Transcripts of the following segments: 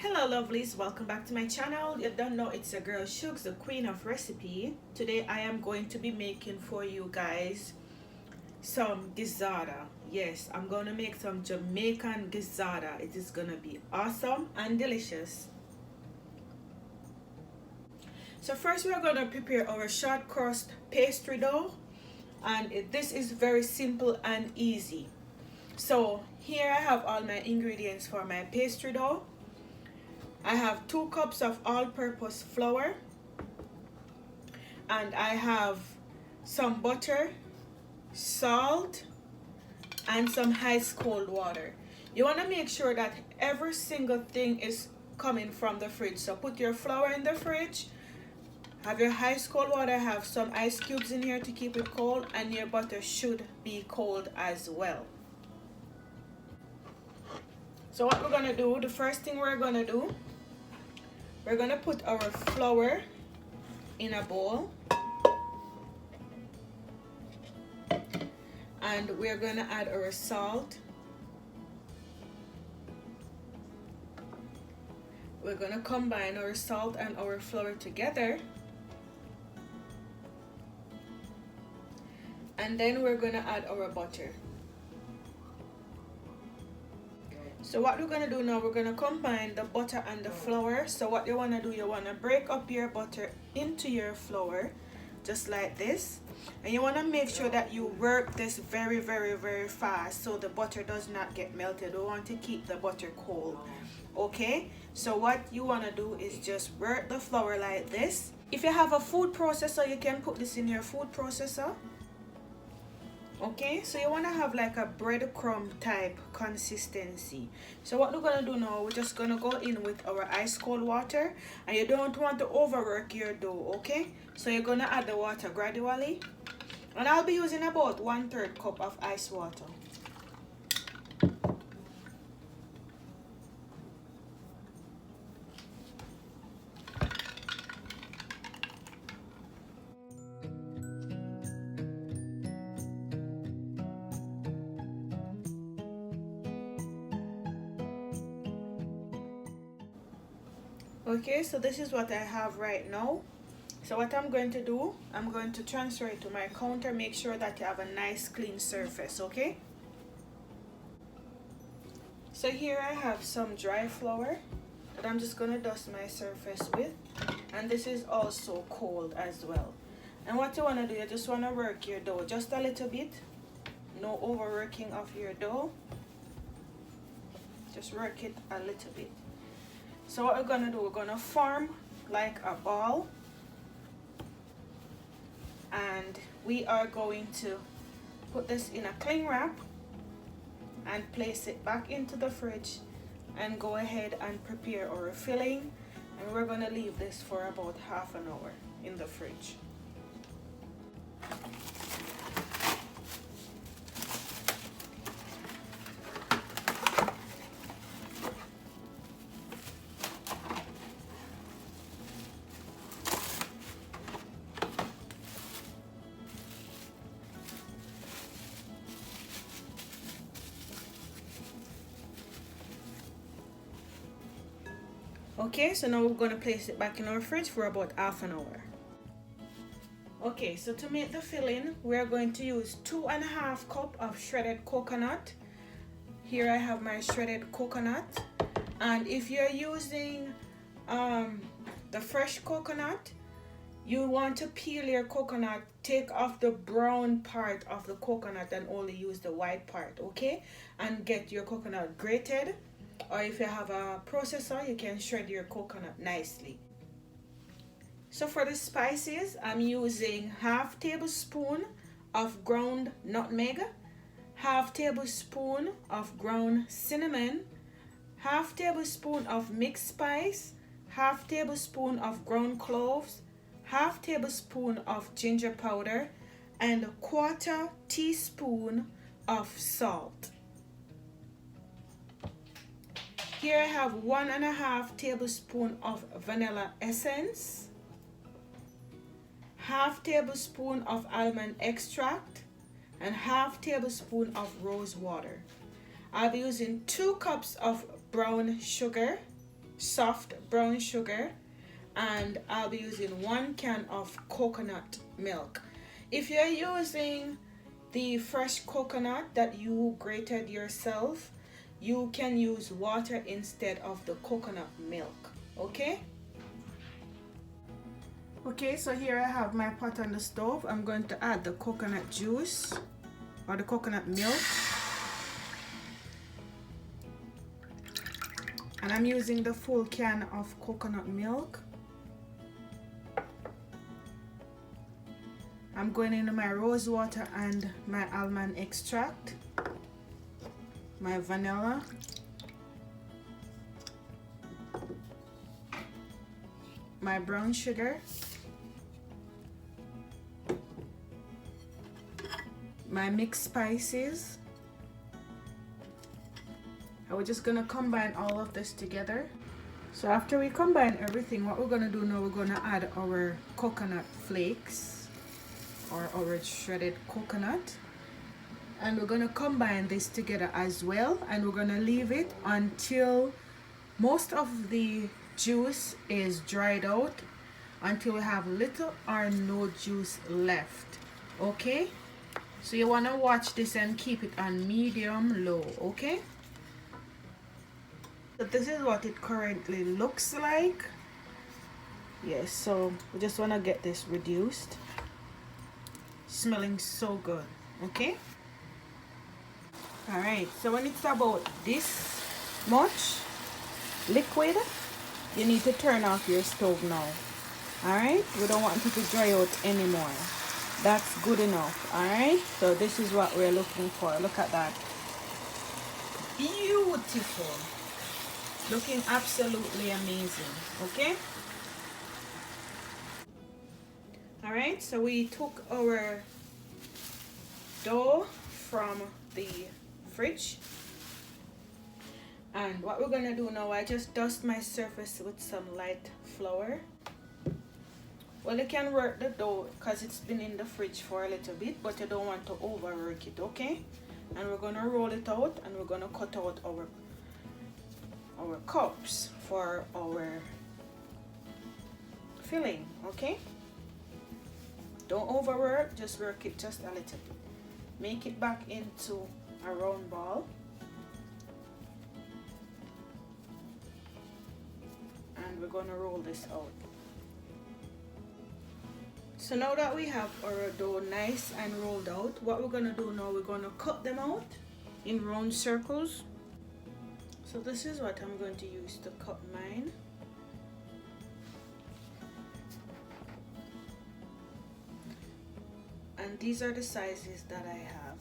Hello lovelies, welcome back to my channel. You don't know, it's your girl Shugs, the queen of recipe. Today I am going to be making for you guys some gizzada. Yes, I'm going to make some Jamaican gizzada. It is going to be awesome and delicious. So first we're going to prepare our short crust pastry dough, and this is very simple and easy. So here I have all my ingredients for my pastry dough. I have 2 cups of all-purpose flour, and I have some butter, salt, and some ice cold water. You want to make sure that every single thing is coming from the fridge. So put your flour in the fridge, have your ice cold water, have some ice cubes in here to keep it cold, and your butter should be cold as well. So what we're going to do, the first thing we're going to do, we're going to put our flour in a bowl, and we're going to add our salt. We're going to combine our salt and our flour together, and then we're going to add our butter. So what we're going to do now, we're going to combine the butter and the flour. So what you want to do, you want to break up your butter into your flour, just like this. And you want to make sure that you work this very fast so the butter does not get melted. We want to keep the butter cold. Okay, so what you want to do is just work the flour like this. If you have a food processor, you can put this in your food processor. Okay, so you want to have like a breadcrumb type consistency. So what we're going to do now, we're just going to go in with our ice cold water, and you don't want to overwork your dough. Okay, so you're going to add the water gradually, and I'll be using about 1/3 cup of ice water. Okay, so this is what I have right now. So what I'm going to do, I'm going to transfer it to my counter. Make sure that you have a nice clean surface. Okay, so here I have some dry flour that I'm just going to dust my surface with, and this is also cold as well. And what you want to do, you just want to work your dough just a little bit. No overworking of your dough, just work it a little bit. So what we're going to do, we're going to form like a ball, and we are going to put this in a cling wrap and place it back into the fridge, and go ahead and prepare our filling, and we're going to leave this for about half an hour in the fridge. Okay, so now we're going to place it back in our fridge for about half an hour. Okay, so to make the filling, we're going to use 2.5 cups of shredded coconut. Here I have my shredded coconut, and if you're using the fresh coconut, you want to peel your coconut, take off the brown part of the coconut and only use the white part, okay? And get your coconut grated. Or if you have a processor, you can shred your coconut nicely. So for the spices, I'm using 1/2 tablespoon of ground nutmeg, 1/2 tablespoon of ground cinnamon, 1/2 tablespoon of mixed spice, 1/2 tablespoon of ground cloves, 1/2 tablespoon of ginger powder, and 1/4 teaspoon of salt. Here I have 1.5 tablespoon of vanilla essence, 1/2 tablespoon of almond extract, and 1/2 tablespoon of rose water. I'll be using 2 cups of brown sugar, soft brown sugar, and I'll be using 1 can of coconut milk. If you're using the fresh coconut that you grated yourself, you can use water instead of the coconut milk. Okay, so here I have my pot on the stove. I'm going to add the coconut juice or the coconut milk, and I'm using the full can of coconut milk. I'm going into my rose water and my almond extract, my vanilla, my brown sugar, my mixed spices. And we're just gonna combine all of this together. So after we combine everything, what we're gonna do now, we're gonna add our coconut flakes or our shredded coconut, and we're gonna combine this together as well, and we're gonna leave it until most of the juice is dried out, until we have little or no juice left. Okay, so you want to watch this and keep it on medium low. Okay, so this is what it currently looks like. Yes, so we just want to get this reduced. Smelling so good. Okay, all right, so when it's about this much liquid, you need to turn off your stove now. All right, we don't want it to dry out anymore. That's good enough. All right, so this is what we're looking for. Look at that, beautiful, looking absolutely amazing. Okay, all right, so we took our dough from the fridge, and what we're gonna do now, I just dust my surface with some light flour. Well, you can work the dough because it's been in the fridge for a little bit, but you don't want to overwork it. Okay, and we're gonna roll it out, and we're gonna cut out our cups for our filling. Okay, don't overwork, just work it just a little bit. Make it back into a round ball, and we're gonna roll this out. So now that we have our dough nice and rolled out, what we're gonna do now, we're gonna cut them out in round circles. So this is what I'm going to use to cut mine. And these are the sizes that I have.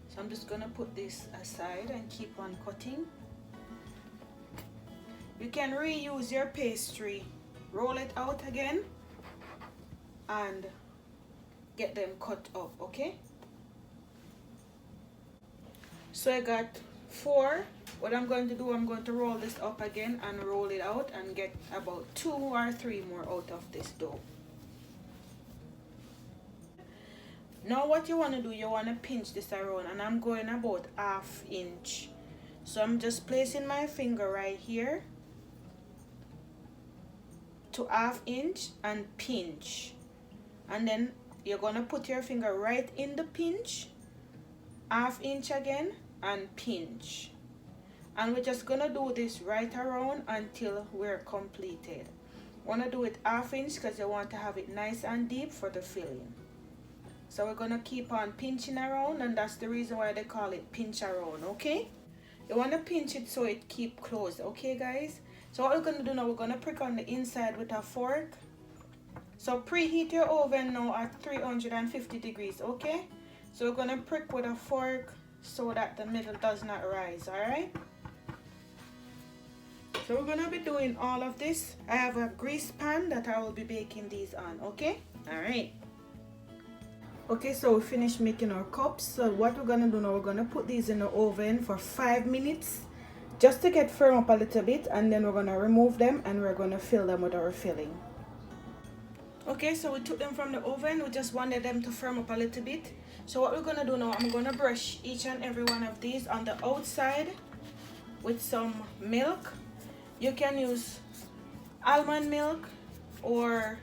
So I'm just gonna put this aside and keep on cutting. You can reuse your pastry, roll it out again, and get them cut up. Okay, so I got 4. What I'm going to do, I'm going to roll this up again and roll it out and get about 2 or 3 more out of this dough. Now what you want to do, you want to pinch this around, and I'm going about 1/2 inch. So I'm just placing my finger right here to 1/2 inch and pinch, and then you're gonna put your finger right in the pinch, 1/2 inch again, and pinch, and we're just gonna do this right around until we're completed. Want to do it 1/2 inch because you want to have it nice and deep for the filling. So we're gonna keep on pinching around, and that's the reason why they call it pinch around. Okay, you want to pinch it so it keep closed. Okay guys, so what we're gonna do now, we're gonna prick on the inside with a fork. So preheat your oven now at 350 degrees. Okay, so we're gonna prick with a fork so that the middle does not rise. All right, so we're gonna be doing all of this. I have a grease pan that I will be baking these on. Okay, all right. Okay, so we finished making our cups. So what we're gonna do now, we're gonna put these in the oven for 5 minutes just to get firm up a little bit, and then we're gonna remove them and we're gonna fill them with our filling. Okay, so we took them from the oven. We just wanted them to firm up a little bit. So what we're gonna do now, I'm gonna brush each and every one of these on the outside with some milk. You can use almond milk or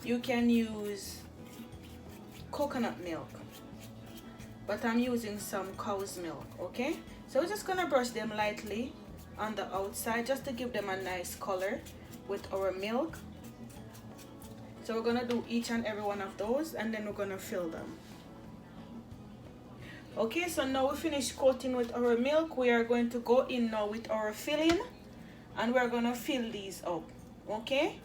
you can use coconut milk, but I'm using some cow's milk. Okay, so we're just gonna brush them lightly on the outside just to give them a nice color with our milk. So we're gonna do each and every one of those, and then we're gonna fill them. Okay, so now we finished coating with our milk. We are going to go in now with our filling, and we're gonna fill these up. Okay,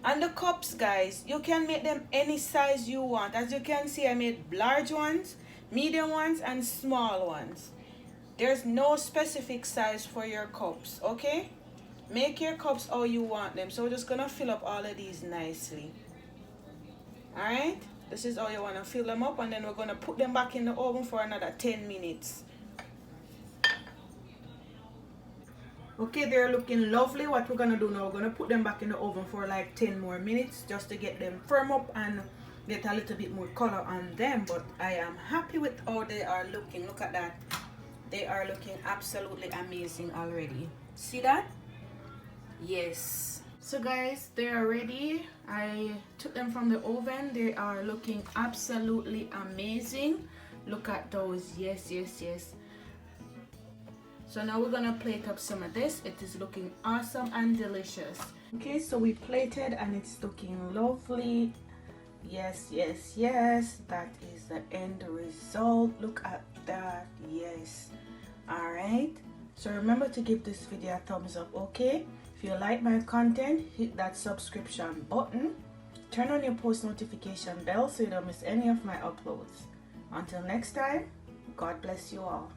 and the cups, guys, you can make them any size you want. As you can see, I made large ones, medium ones, and small ones. There's no specific size for your cups. Okay, make your cups how you want them. So we're just gonna fill up all of these nicely. All right, this is how you want to fill them up, and then we're gonna put them back in the oven for another 10 minutes. Okay, they're looking lovely. What we're gonna do now, we're gonna put them back in the oven for like 10 more minutes just to get them firm up and get a little bit more color on them. But I am happy with how they are looking. Look at that. They are looking absolutely amazing already. See that? Yes. So guys, they are ready. I took them from the oven. They are looking absolutely amazing. Look at those. Yes, yes, yes. So now we're gonna plate up some of this. It is looking awesome and delicious. Okay, so we plated and it's looking lovely. Yes, yes, yes. That is the end result. Look at that. Yes. All right. So remember to give this video a thumbs up, okay? If you like my content, hit that subscription button. Turn on your post notification bell so you don't miss any of my uploads. Until next time, God bless you all.